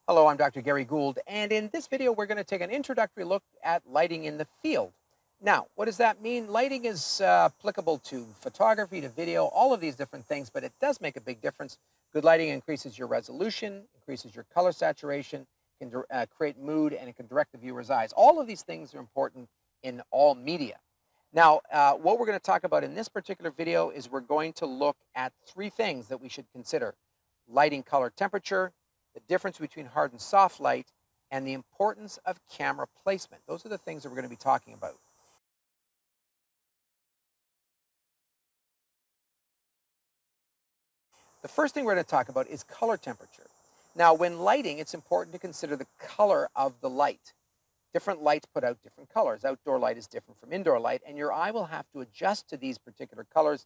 Hello, I'm Dr. Gary Gould, and in this video we're going to take an introductory look at lighting in the field. Now, what does that mean? Lighting is applicable to photography, to video, all of these different things, but it does make a big difference. Good lighting increases your resolution, increases your color saturation, can create mood, and it can direct the viewer's eyes. All of these things are important in all media. Now, what we're going to talk about in this particular video is we're going to look at three things that we should consider: lighting, color, temperature, the difference between hard and soft light, and the importance of camera placement. Those are the things that we're going to be talking about. The first thing we're going to talk about is color temperature. Now, when lighting, it's important to consider the color of the light. Different lights put out different colors. Outdoor light is different from indoor light, and your eye will have to adjust to these particular colors,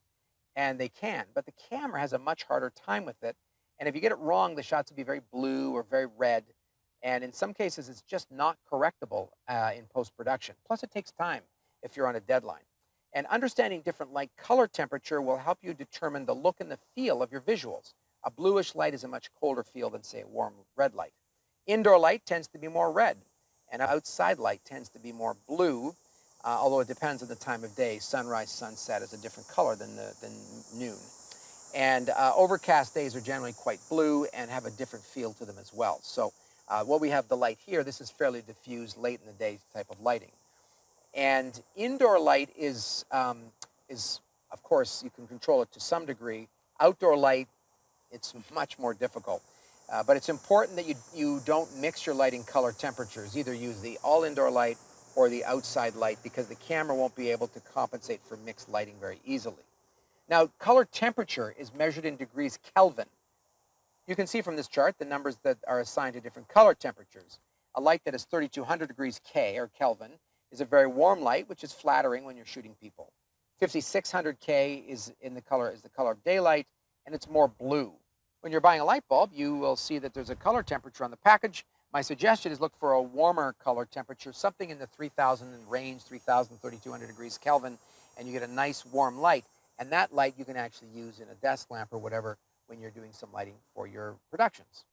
and they can. But the camera has a much harder time with it, and if you get it wrong, the shots will be very blue or very red, and in some cases, it's just not correctable in post-production. Plus, it takes time if you're on a deadline. And understanding different light color temperature will help you determine the look and the feel of your visuals. A bluish light is a much colder feel than, say, a warm red light. Indoor light tends to be more red, and outside light tends to be more blue, although it depends on the time of day. Sunrise, sunset is a different color than noon. And overcast days are generally quite blue and have a different feel to them as well. So what we have the light here, this is fairly diffused, late in the day type of lighting. And indoor light is of course, you can control it to some degree. Outdoor light, it's much more difficult. But it's important that you don't mix your lighting color temperatures. Either use the all indoor light or the outside light, because the camera won't be able to compensate for mixed lighting very easily. Now, color temperature is measured in degrees Kelvin. You can see from this chart the numbers that are assigned to different color temperatures. A light that is 3200 degrees K, or Kelvin, is a very warm light, which is flattering when you're shooting people. 5600 K is the color of daylight, and it's more blue. When you're buying a light bulb, you will see that there's a color temperature on the package. My suggestion is look for a warmer color temperature, something in the 3000 range, 3000, 3200 degrees Kelvin, and you get a nice warm light. And that light you can actually use in a desk lamp or whatever when you're doing some lighting for your productions.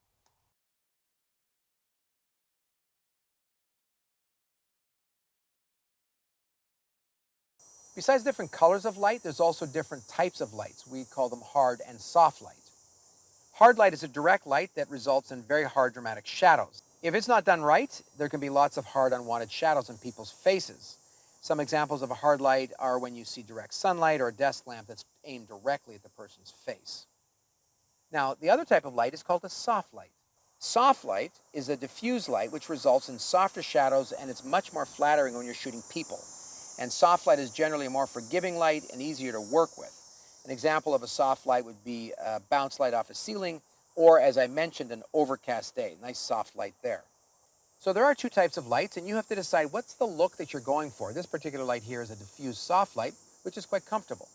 Besides different colors of light, there's also different types of lights. We call them hard and soft light. Hard light is a direct light that results in very hard, dramatic shadows. If it's not done right, there can be lots of hard, unwanted shadows in people's faces. Some examples of a hard light are when you see direct sunlight or a desk lamp that's aimed directly at the person's face. Now, the other type of light is called a soft light. Soft light is a diffuse light which results in softer shadows, and it's much more flattering when you're shooting people. And soft light is generally a more forgiving light and easier to work with. An example of a soft light would be a bounce light off a ceiling, or, as I mentioned, an overcast day. Nice soft light there. So there are two types of lights, and you have to decide what's the look that you're going for. This particular light here is a diffuse soft light, which is quite comfortable.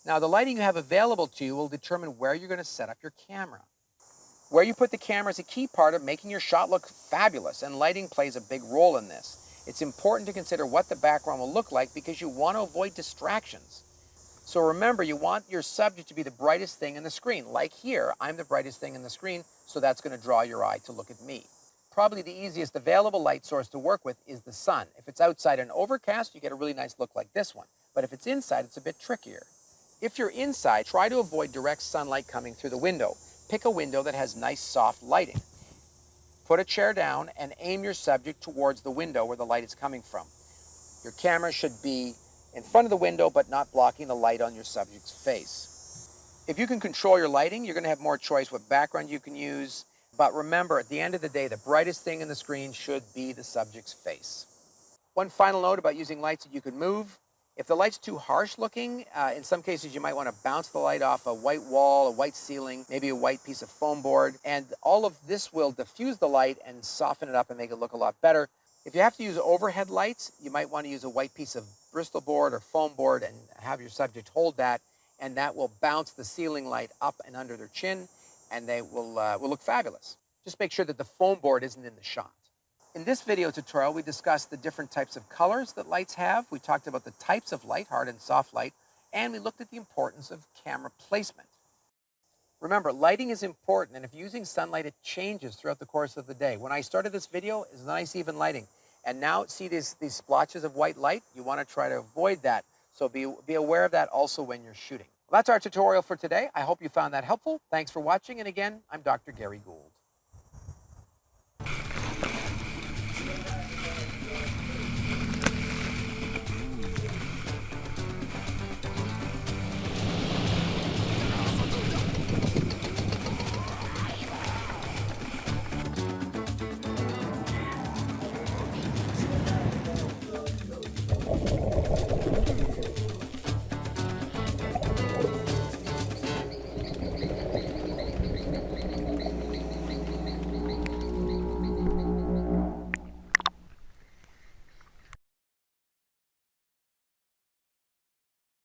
Now, the lighting you have available to you will determine where you're going to set up your camera. Where you put the camera is a key part of making your shot look fabulous, and lighting plays a big role in this. It's important to consider what the background will look like because you want to avoid distractions. So remember, you want your subject to be the brightest thing in the screen. Like here, I'm the brightest thing in the screen, so that's going to draw your eye to look at me. Probably the easiest available light source to work with is the sun. If it's outside and overcast, you get a really nice look like this one. But if it's inside, it's a bit trickier. If you're inside, try to avoid direct sunlight coming through the window. Pick a window that has nice soft lighting. Put a chair down and aim your subject towards the window where the light is coming from. Your camera should be in front of the window but not blocking the light on your subject's face. If you can control your lighting, you're going to have more choice what background you can use. But remember, at the end of the day, the brightest thing in the screen should be the subject's face. One final note about using lights that you can move. If the light's too harsh looking, in some cases you might want to bounce the light off a white wall, a white ceiling, maybe a white piece of foam board, and all of this will diffuse the light and soften it up and make it look a lot better. If you have to use overhead lights, you might want to use a white piece of Bristol board or foam board and have your subject hold that, and that will bounce the ceiling light up and under their chin, and they will look fabulous. Just make sure that the foam board isn't in the shot. In this video tutorial, we discussed the different types of colors that lights have. We talked about the types of light, hard and soft light, and we looked at the importance of camera placement. Remember, lighting is important, and if using sunlight, it changes throughout the course of the day. When I started this video, it's nice even lighting. And now, see these splotches of white light? You want to try to avoid that. So be aware of that also when you're shooting. Well, that's our tutorial for today. I hope you found that helpful. Thanks for watching. And again, I'm Dr. Gary Gould.